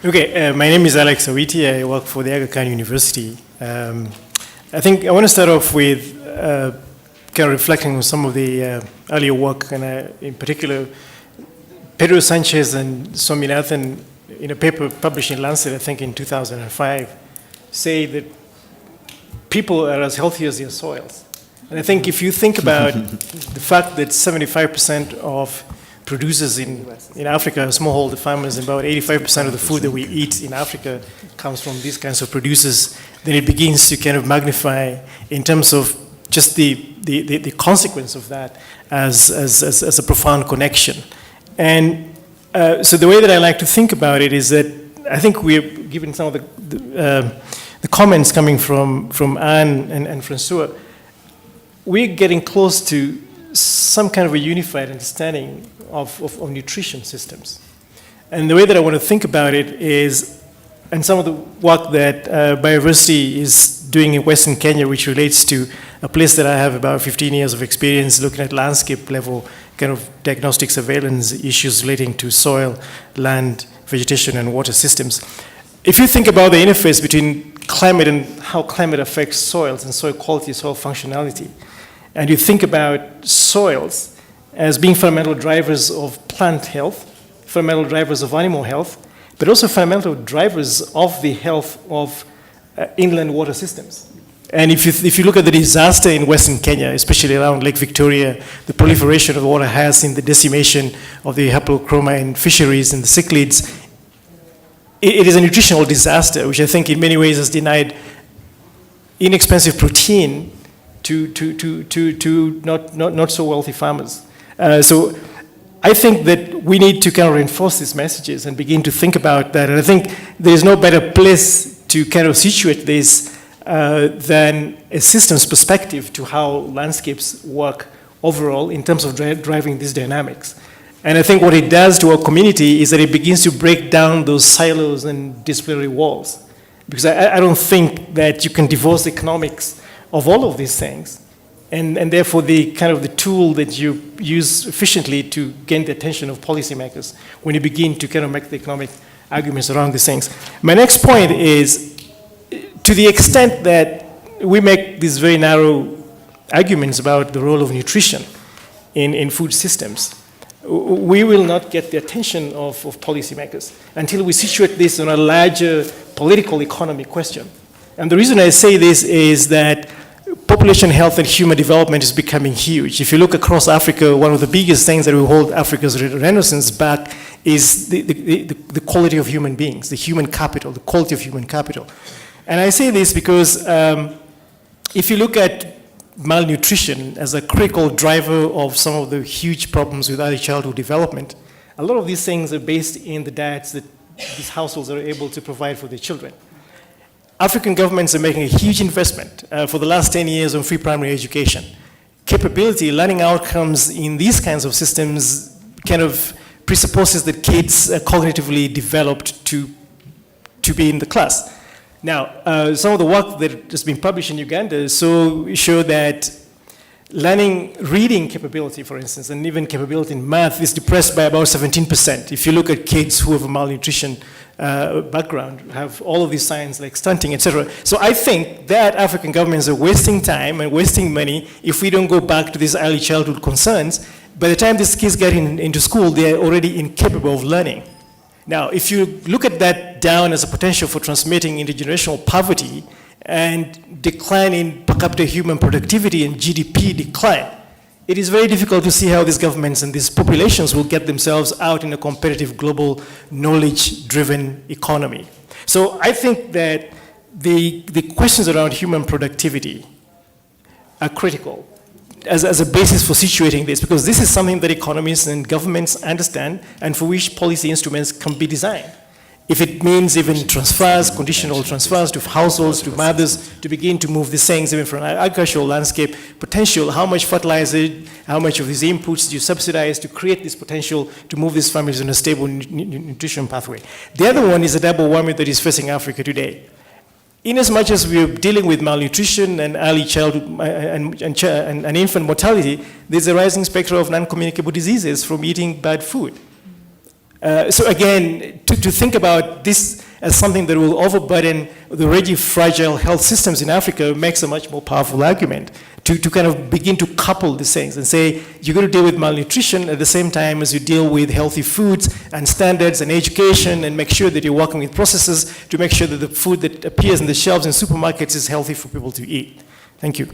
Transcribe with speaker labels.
Speaker 1: Okay, my name is Alex Awiti. I work for the Aga Khan University. I think I want to start off with kind of reflecting on some of the earlier work, and in particular, Pedro Sanchez and Swaminathan, in a paper published in Lancet, I think in 2005, say that people are as healthy as their soils. And I think if you think about the fact that 75% of producers in Africa are smallholder farmers, and about 85% of the food that we eat in Africa comes from these kinds of producers, then it begins to kind of magnify in terms of just the consequence of that as a profound connection. And so the way that I like to think about it is that I think we're given some of the comments coming from Anne and Francois, we're getting close to some kind of a unified understanding of nutrition systems. And the way that I want to think about it is, and some of the work that Biodiversity is doing in Western Kenya, which relates to a place that I have about 15 years of experience looking at landscape level kind of diagnostic surveillance issues relating to soil, land, vegetation, and water systems. If you think about the interface between climate and how climate affects soils and soil quality, soil functionality, and you think about soils as being fundamental drivers of plant health, fundamental drivers of animal health, but also fundamental drivers of the health of inland water systems. And if you look at the disaster in Western Kenya, especially around Lake Victoria, the proliferation of water has in the decimation of the haplochroma in fisheries and the cichlids, it is a nutritional disaster, which I think in many ways has denied inexpensive protein to not so wealthy farmers. So I think that we need to kind of reinforce these messages and begin to think about that. And I think there is no better place to kind of situate this than a systems perspective to how landscapes work overall in terms of driving these dynamics. And I think what it does to our community is that it begins to break down those silos and disciplinary walls. Because I don't think that you can divorce the economics of all of these things. And therefore, the kind of the tool that you use efficiently to gain the attention of policymakers when you begin to kind of make the economic arguments around these things. My next point is, to the extent that we make these very narrow arguments about the role of nutrition in food systems, we will not get the attention of policymakers until we situate this on a larger political economy question. And the reason I say this is that population health and human development is becoming huge. If you look across Africa, one of the biggest things that will hold Africa's renaissance back is the quality of human beings, the human capital, the quality of human capital. And I say this because if you look at malnutrition as a critical driver of some of the huge problems with early childhood development, a lot of these things are based in the diets that these households are able to provide for their children. African governments are making a huge investment for the last 10 years on free primary education. Capability, learning outcomes in these kinds of systems kind of presupposes that kids are cognitively developed to be in the class. Now, some of the work that has been published in Uganda show that reading capability, for instance, and even capability in math is depressed by about 17%. If you look at kids who have a malnutrition background, have all of these signs like stunting, etc. So I think that African governments are wasting time and wasting money if we don't go back to these early childhood concerns. By the time these kids get into school, they are already incapable of learning. Now, if you look at that down as a potential for transmitting intergenerational poverty and decline in per capita human productivity and GDP decline, it is very difficult to see how these governments and these populations will get themselves out in a competitive global knowledge-driven economy. So I think that the questions around human productivity are critical as a basis for situating this, because this is something that economists and governments understand and for which policy instruments can be designed. If it means even transfers, conditional transfers to households, to mothers, to begin to move these things even from an agricultural landscape potential, how much fertilizer, how much of these inputs do you subsidize to create this potential to move these families in a stable nutrition pathway. The other one is a double whammy that is facing Africa today. In as much as we're dealing with malnutrition and early childhood and infant mortality, there's a rising spectrum of non-communicable diseases from eating bad food. So again, to to think about this as something that will overburden the already fragile health systems in Africa makes a much more powerful argument to kind of begin to couple these things and say, you're going to deal with malnutrition at the same time as you deal with healthy foods and standards and education, and make sure that you're working with processes to make sure that the food that appears in the shelves in supermarkets is healthy for people to eat. Thank you.